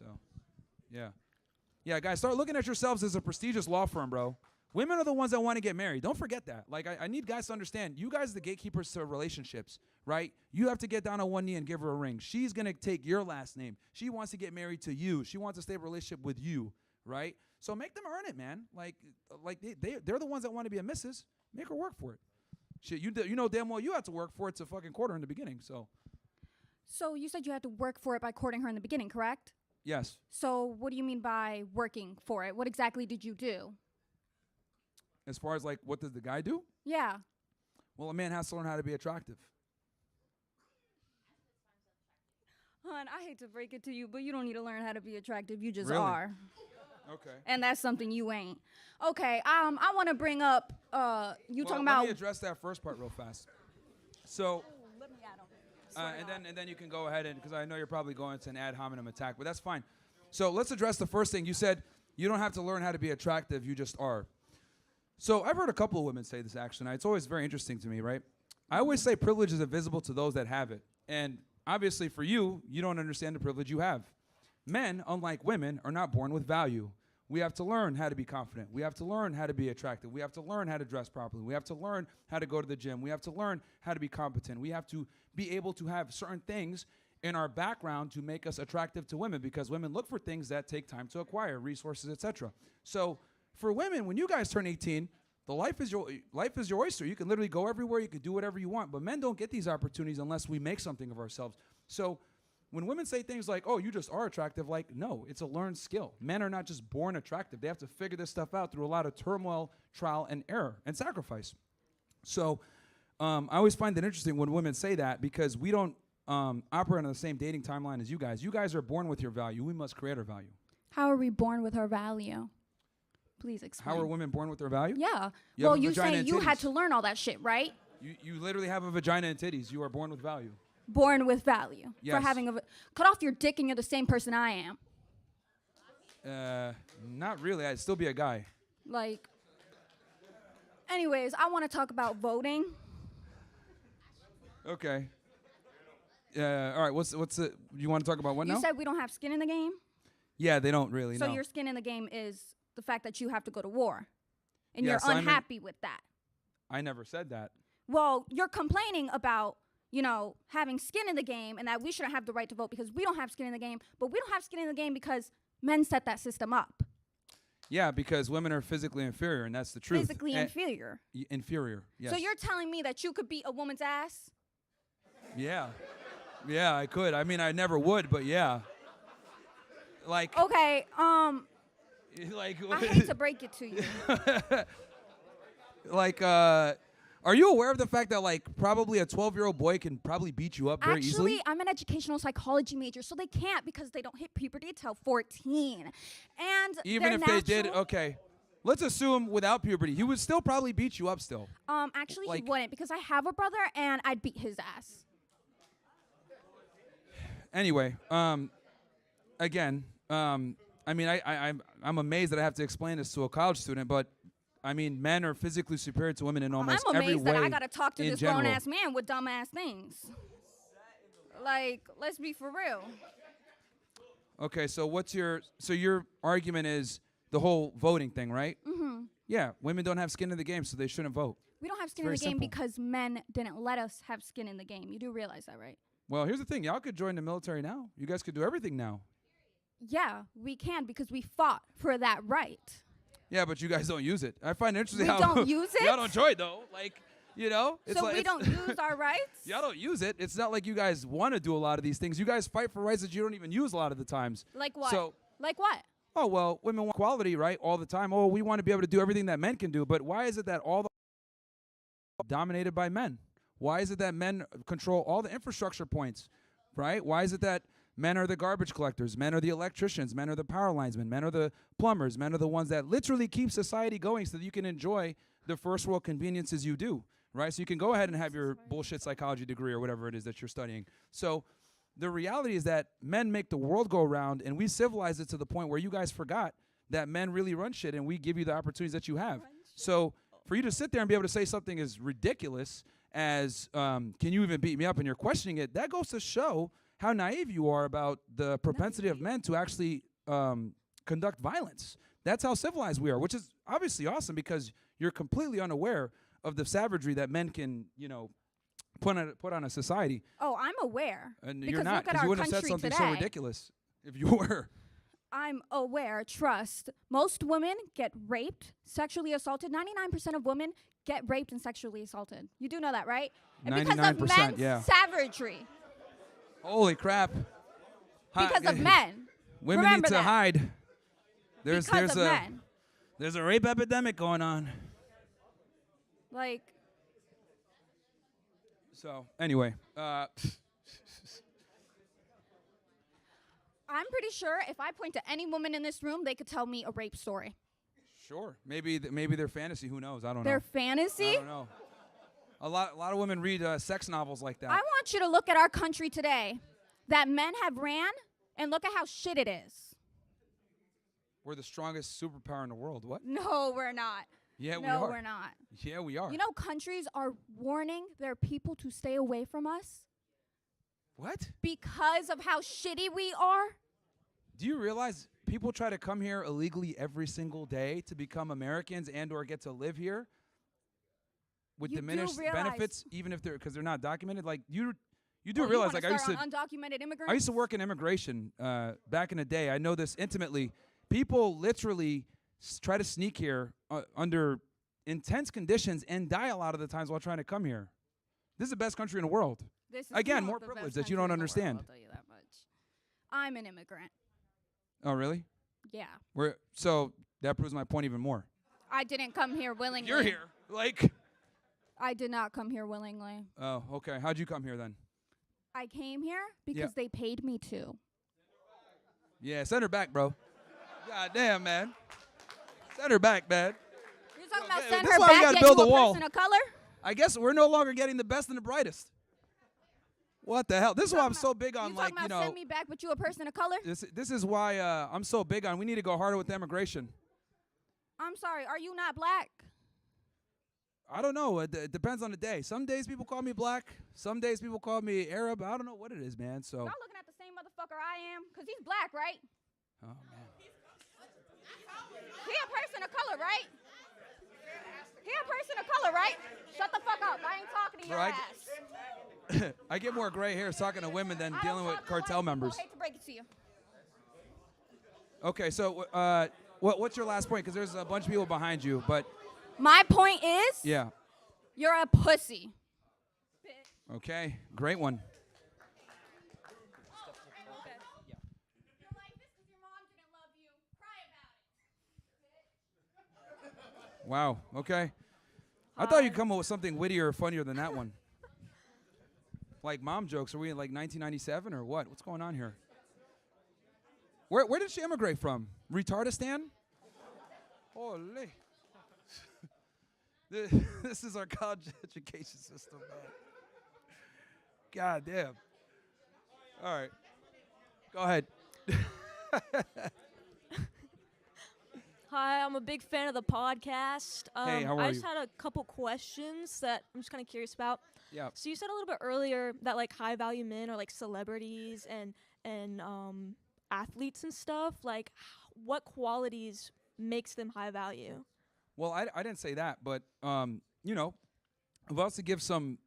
So, yeah. Yeah, guys, start looking at yourselves as a prestigious law firm, bro. Women are the ones that want to get married. Don't forget that. Like, I need guys to understand, you guys are the gatekeepers to relationships, right? You have to get down on one knee and give her a ring. She's going to take your last name. She wants to get married to you. She wants to stay in a relationship with you, right? So make them earn it, man. Like they're the ones that want to be a missus. Make her work for it. Shit, you know damn well you have to work for it to fucking court her in the beginning, so. So you said you had to work for it by courting her in the beginning, correct? Yes. So what do you mean by working for it? What exactly did you do? As far as, like, what does the guy do? Yeah. Well, a man has to learn how to be attractive. Hon, I hate to break it to you, but you don't need to learn how to be attractive. You just Really? are. Okay. And that's something you ain't. Okay, I want to bring up, you talking about... Let me address that first part real fast. So... let me add on. and then you can go ahead and, because I know you're probably going to an ad hominem attack, but that's fine. So let's address the first thing. You said you don't have to learn how to be attractive, you just are. So I've heard a couple of women say this, actually. It's always very interesting to me, right? I always say privilege is invisible to those that have it. And obviously for you, you don't understand the privilege you have. Men, unlike women, are not born with value. We have to learn how to be confident. We have to learn how to be attractive. We have to learn how to dress properly. We have to learn how to go to the gym. We have to learn how to be competent. We have to be able to have certain things in our background to make us attractive to women, because women look for things that take time to acquire, resources, etc. So for women, when you guys turn 18, the life is your oyster. You can literally go everywhere. You can do whatever you want. But men don't get these opportunities unless we make something of ourselves. So when women say things like, oh, you just are attractive, like, no, it's a learned skill. Men are not just born attractive. They have to figure this stuff out through a lot of turmoil, trial, and error, and sacrifice. So I always find it interesting when women say that, because we don't operate on the same dating timeline as you guys. You guys are born with your value. We must create our value. How are we born with our value? Please explain. How are women born with their value? Yeah. You well, you say you had to learn all that shit, right? You literally have a vagina and titties. You are born with value. Born with value. Yes. For having cut off your dick and you're the same person I am. Not really. I'd still be a guy. Like, anyways, I want to talk about voting. Okay. All right. What's it? You want to talk about what now? You said we don't have skin in the game. Yeah, they don't really. So no. your skin in the game is the fact that you have to go to war, and Yes, you're unhappy with that. I never said that. Well, you're complaining about, you know, having skin in the game and that we shouldn't have the right to vote because we don't have skin in the game, but we don't have skin in the game because men set that system up. Yeah, because women are physically inferior, and that's the truth. Physically inferior. Inferior, yes. So you're telling me that you could beat a woman's ass? Yeah. Yeah, I could. I mean, I never would, but yeah. Like. Okay, Like. I hate to break it to you. Like, are you aware of the fact that, like, probably a 12-year-old boy can probably beat you up very easily? Actually, I'm an educational psychology major, so they can't because they don't hit puberty until 14. And even if they did, okay. Let's assume without puberty, he would still probably beat you up still. Actually, like, he wouldn't because I have a brother and I'd beat his ass. Anyway, again, I mean, I'm amazed that I have to explain this to a college student, but I mean, men are physically superior to women in almost every way. I'm amazed that I gotta talk to this general. grown-ass man with dumb-ass things. Like, let's be for real. Okay, so your argument is the whole voting thing, right? Mm-hmm. Yeah, women don't have skin in the game, so they shouldn't vote. We don't have skin in the game because men didn't let us have skin in the game. You do realize that, right? Well, here's the thing. Y'all could join the military now. You guys could do everything now. Yeah, we can because we fought for that right. Yeah, but you guys don't use it. I find it interesting we how don't use it? Y'all don't join though. Like, you know, it's so like we don't use our rights? Y'all don't use it. It's not like you guys want to do a lot of these things. You guys fight for rights that you don't even use a lot of the times. Like what? So, like what? Oh, well, women want equality, right? All the time. Oh, we want to be able to do everything that men can do. But why is it that all the dominated by men? Why is it that men control all the infrastructure points, right? Why is it that men are the garbage collectors, men are the electricians, men are the power linesmen, men are the plumbers, men are the ones that literally keep society going so that you can enjoy the first world conveniences you do, right? So you can go ahead and have your bullshit psychology degree or whatever it is that you're studying. So the reality is that men make the world go round, and we civilize it to the point where you guys forgot that men really run shit, and we give you the opportunities that you have. So for you to sit there and be able to say something as ridiculous as, can you even beat me up, and you're questioning it, that goes to show how naive you are about the propensity of men to actually conduct violence. That's how civilized we are, which is obviously awesome because you're completely unaware of the savagery that men can, put on a society. Oh, I'm aware. And because you're not, look at because our you wouldn't have said country something today. so ridiculous if you were. I'm aware. Trust. Most women get raped, sexually assaulted. 99% of women get raped and sexually assaulted. You do know that, right? And because of 99%, men's yeah. savagery. Holy crap. Because of men. Women Remember need to that. hide. There's Because of men. There's a rape epidemic going on. Like, So anyway, I'm pretty sure if I point to any woman in this room, they could tell me a rape story. sure. Maybe their fantasy. Who knows? I don't Their know. fantasy? I don't know. A lot of women read sex novels like that. I want you to look at our country today that men have ran and look at how shit it is. We're the strongest superpower in the world. What? No, we're not. Yeah, we No, are. we're not. Yeah, we are. You know, countries are warning their people to stay away from us What? because of how shitty we are. Do you realize people try to come here illegally every single day to become Americans and or get to live here with You do diminished realize- benefits, even if because they're not documented? Like you do Oh, you realize, wanna like I used to. start on undocumented immigrants? I used to work in immigration back in the day. I know this intimately. People literally try to sneak here under intense conditions and die a lot of the times while trying to come here. This is the best country in the world. This is Again, not more the privilege best that you country don't in the understand. world, I'll tell you that much. I'm an immigrant. Oh, really? Yeah. So that proves my point even more. I didn't come here willingly. You're here. Like, I did not come here willingly. oh, okay. How'd you come here then? I came here because they paid me to. Yeah, send her back, bro. God damn, man. Send her back, man. You're talking about yeah, send this her is why we back, gotta yet build you a a wall. person of color? I guess we're no longer getting the best and the brightest. What the hell? This is why I'm so big on, You like, talking about send me back, but you a person of color? this is why I'm so big on we need to go harder with the immigration. I'm sorry, are you not black? I don't know. It depends on the day. Some days people call me black. Some days people call me Arab. I don't know what it is, man. So. Y'all looking at the same motherfucker I am? Because he's black, right? Oh, man. He a person of color, right? He a person of color, right? Shut the fuck up. I ain't talking to your Right. ass. I get more gray hairs talking to women than I dealing don't with talk to white cartel people. members. Hate to break it to you. Okay, so what's your last point? Because there's a bunch of people behind you, but My point is, yeah. you're a pussy. Okay, great one. Wow. Okay. I thought you'd come up with something wittier or funnier than that one. Like mom jokes. Are we in like 1997 or what? What's going on here? Where did she immigrate from? Retardistan? Holy. This is our college education system, man. God damn. All right. Go ahead. Hi, I'm a big fan of the podcast. Hey, how are I just you? had a couple questions that I'm just kind of curious about. Yeah. So you said a little bit earlier that like high value men are like celebrities and athletes and stuff. Like, what qualities makes them high value? Well, I didn't say that, but you know, I've also give some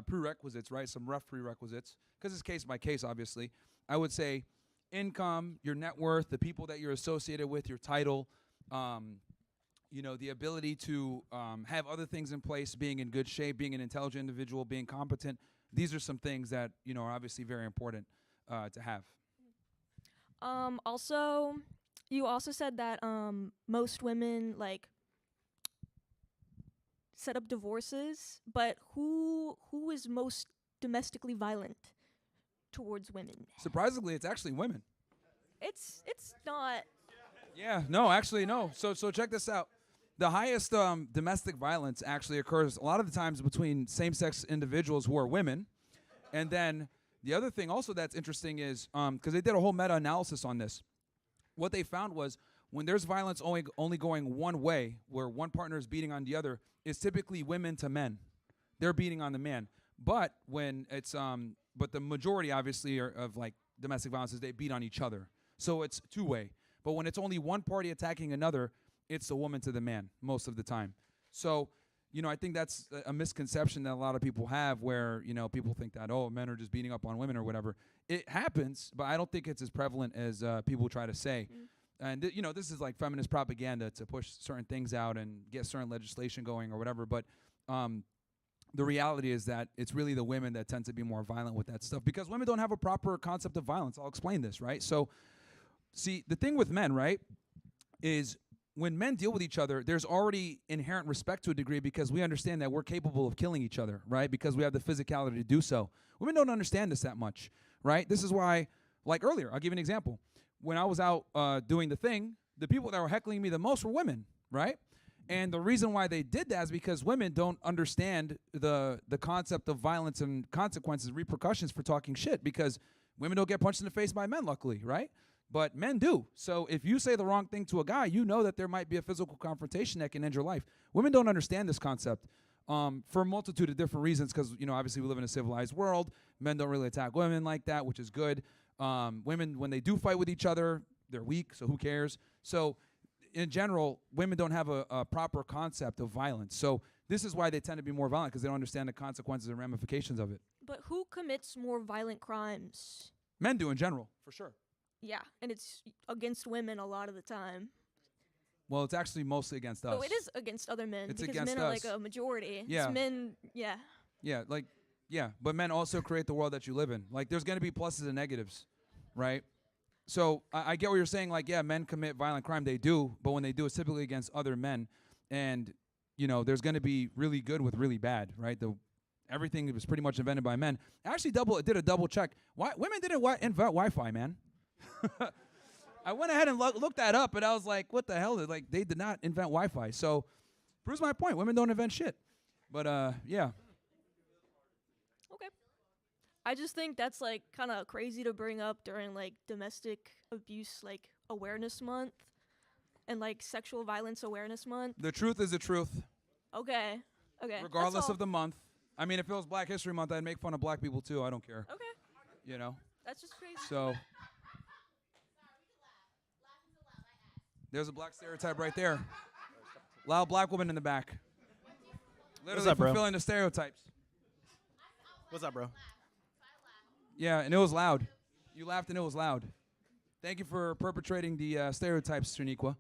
prerequisites, right? Some rough prerequisites, because it's case by case, obviously. I would say income, your net worth, the people that you're associated with, your title, you know, the ability to have other things in place, being in good shape, being an intelligent individual, being competent. These are some things that, you know, are obviously very important to have. Also, you also said that most women like set up divorces, but who is most domestically violent towards women? Surprisingly, it's actually women. It's not. Yeah, no, actually, no. So check this out. The highest domestic violence actually occurs a lot of the times between same-sex individuals who are women. And then the other thing also that's interesting is, because they did a whole meta-analysis on this, what they found was when there's violence only going one way, where one partner is beating on the other, it's typically women to men. They're beating on the man. But when it's but the majority obviously of like domestic violence is they beat on each other. So it's two-way. But when it's only one party attacking another, it's the woman to the man most of the time. So, I think that's a misconception that a lot of people have where, people think that, oh, men are just beating up on women or whatever. It happens, but I don't think it's as prevalent as people try to say. And, this is like feminist propaganda to push certain things out and get certain legislation going or whatever. But the reality is that it's really the women that tend to be more violent with that stuff because women don't have a proper concept of violence. I'll explain this, right? So, see, the thing with men, right, is when men deal with each other, there's already inherent respect to a degree because we understand that we're capable of killing each other, right? Because we have the physicality to do so. Women don't understand this that much, right? This is why, like earlier, I'll give you an example. When I was out doing the thing, the people that were heckling me the most were women, right? And the reason why they did that is because women don't understand the concept of violence and consequences, repercussions for talking shit because women don't get punched in the face by men, luckily, right? But men do. So if you say the wrong thing to a guy, you know that there might be a physical confrontation that can end your life. Women don't understand this concept for a multitude of different reasons because, obviously we live in a civilized world. Men don't really attack women like that, which is good. Women, when they do fight with each other, they're weak, so who cares? So in general, women don't have a proper concept of violence. So this is why they tend to be more violent because they don't understand the consequences and ramifications of it. But who commits more violent crimes? Men do in general, for sure. Yeah, and it's against women a lot of the time. Well, it's actually mostly against us. Oh, it is against other men It's because against men are us. like a majority. Yeah. It's men, yeah. Yeah, but men also create the world that you live in. Like, there's going to be pluses and negatives, right? So I get what you're saying. Like, yeah, men commit violent crime. They do, but when they do, it's typically against other men. And, there's going to be really good with really bad, right? Everything was pretty much invented by men. I actually did a double check. Why women didn't invent Wi-Fi, man? I went ahead and looked that up, and I was like, what the hell? Like, they did not invent Wi-Fi. So, proves my point. Women don't invent shit. But, yeah. Okay. I just think that's like kind of crazy to bring up during like domestic abuse like awareness month and like sexual violence awareness month. The truth is the truth. Okay. Okay. Regardless of the month. I mean, if it was Black History Month, I'd make fun of black people too. I don't care. Okay. That's just crazy. So there's a black stereotype right there. Loud black woman in the back. Literally up, bro? fulfilling the stereotypes. What's up, bro? Yeah, and it was loud. You laughed and it was loud. Thank you for perpetrating the stereotypes, Shaniqua.